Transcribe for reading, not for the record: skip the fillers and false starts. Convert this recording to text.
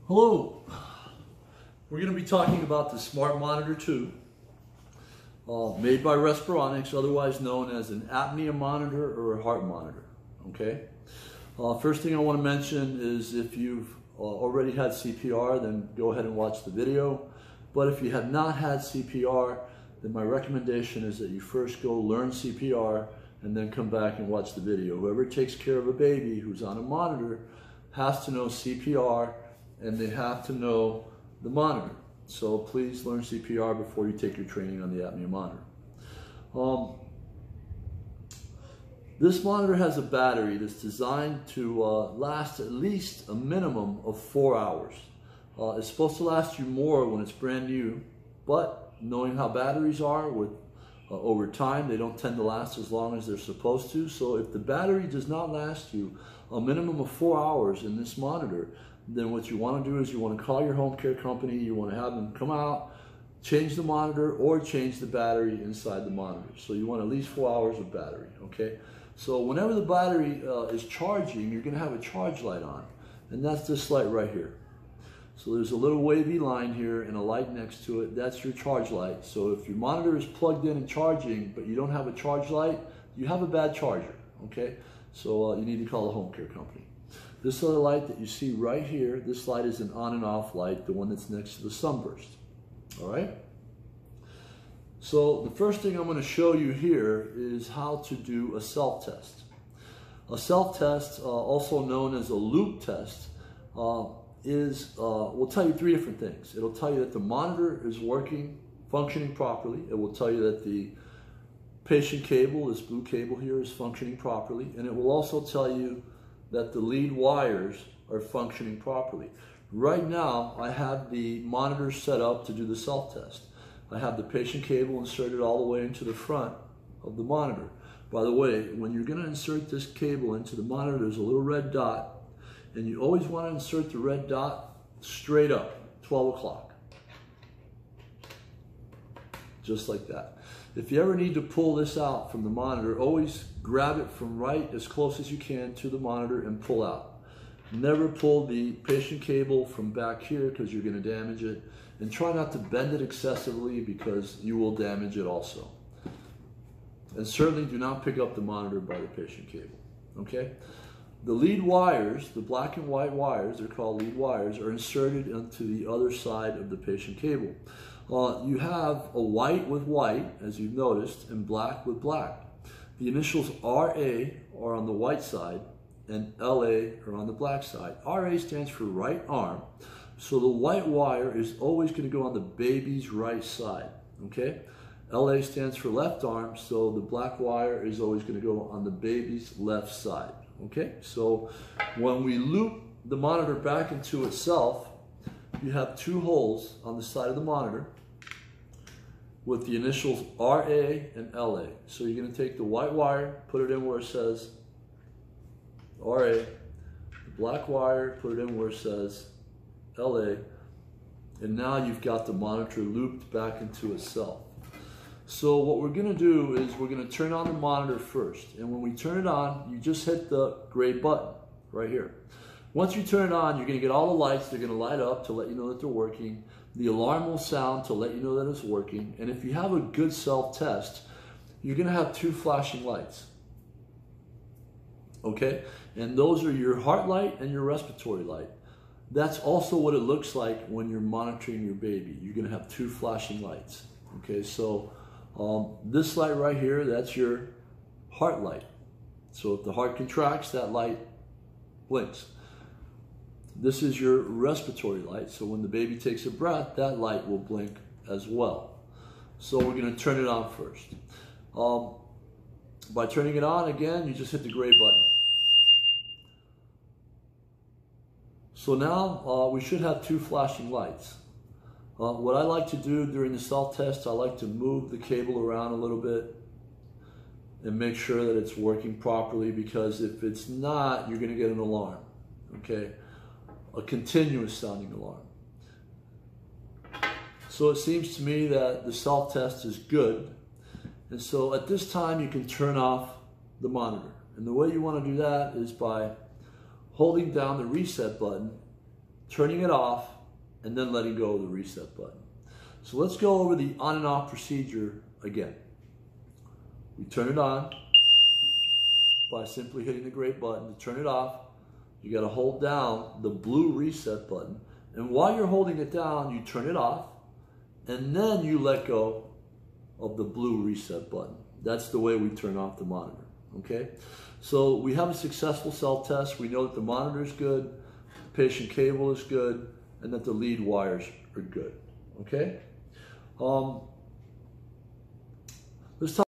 Hello, we're going to be talking about the Smart Monitor 2, made by Respironics, otherwise known as an apnea monitor or a heart monitor, okay? First thing I want to mention is if you've already had CPR, then go ahead and watch the video. But if you have not had CPR, then my recommendation is that you first go learn CPR and then come back and watch the video. Whoever takes care of a baby who's on a monitor has to know CPR, and they have to know the monitor. So please learn CPR before you take your training on the apnea monitor. This monitor has a battery that's designed to last at least a minimum of 4 hours. It's supposed to last you more when it's brand new, but knowing how batteries are with over time, they don't tend to last as long as they're supposed to. So if the battery does not last you a minimum of 4 hours in this monitor, then what you want to do is you want to call your home care company, you want to have them come out, change the monitor or change the battery inside the monitor. So you want at least 4 hours of battery, okay? So whenever the battery is charging, you're going to have a charge light on, and that's this light right here. So there's a little wavy line here and a light next to it. That's your charge light. So if your monitor is plugged in and charging, but you don't have a charge light, you have a bad charger, okay? So you need to call the home care company. This other light that you see right here, this light is an on and off light, the one that's next to the sunburst, all right? So the first thing I'm going to show you here is how to do a self-test. A self-test, also known as a loop test, will tell you three different things. It'll tell you that the monitor is functioning properly. It will tell you that the patient cable, this blue cable here, is functioning properly. And it will also tell you that the lead wires are functioning properly. Right now, I have the monitor set up to do the self-test. I have the patient cable inserted all the way into the front of the monitor. By the way, when you're going to insert this cable into the monitor, there's a little red dot, and you always want to insert the red dot straight up, 12 o'clock. Just like that. If you ever need to pull this out from the monitor, always grab it from right as close as you can to the monitor and pull out. Never pull the patient cable from back here because you're going to damage it. And try not to bend it excessively because you will damage it also. And certainly do not pick up the monitor by the patient cable, okay? The lead wires, the black and white wires, they're called lead wires, are inserted into the other side of the patient cable. You have a white with white, as you've noticed, and black with black. The initials RA are on the white side and LA are on the black side. RA stands for right arm, so the white wire is always going to go on the baby's right side, okay? LA stands for left arm, so the black wire is always going to go on the baby's left side, okay? So when we loop the monitor back into itself, you have two holes on the side of the monitor with the initials RA and LA. So you're going to take the white wire, put it in where it says RA, the black wire, put it in where it says LA, and now you've got the monitor looped back into itself. So what we're going to do is we're going to turn on the monitor first, and when we turn it on, you just hit the gray button right here. Once you turn it on, you're going to get all the lights. They're going to light up to let you know that they're working. The alarm will sound to let you know that it's working. And if you have a good self-test, you're going to have two flashing lights. Okay? And those are your heart light and your respiratory light. That's also what it looks like when you're monitoring your baby. You're going to have two flashing lights. Okay? So this light right here, that's your heart light. So if the heart contracts, that light blinks. This is your respiratory light, so when the baby takes a breath, that light will blink as well. So we're going to turn it on first. By turning it on, again, you just hit the gray button. So now we should have two flashing lights. What I like to do during the self-test, I like to move the cable around a little bit and make sure that it's working properly, because if it's not, you're going to get an alarm, okay? A continuous sounding alarm. So it seems to me that the self-test is good. And so at this time you can turn off the monitor. And the way you want to do that is by holding down the reset button turning it off, and then letting go of the reset button. So let's go over the on and off procedure again. We turn it on by simply hitting the gray button. To turn it off, you got to hold down the blue reset button. And while you're holding it down, you turn it off, and then you let go of the blue reset button. That's the way we turn off the monitor, okay? So we have a successful cell test. We know that the monitor is good, the patient cable is good, and that the lead wires are good, okay? Let's talk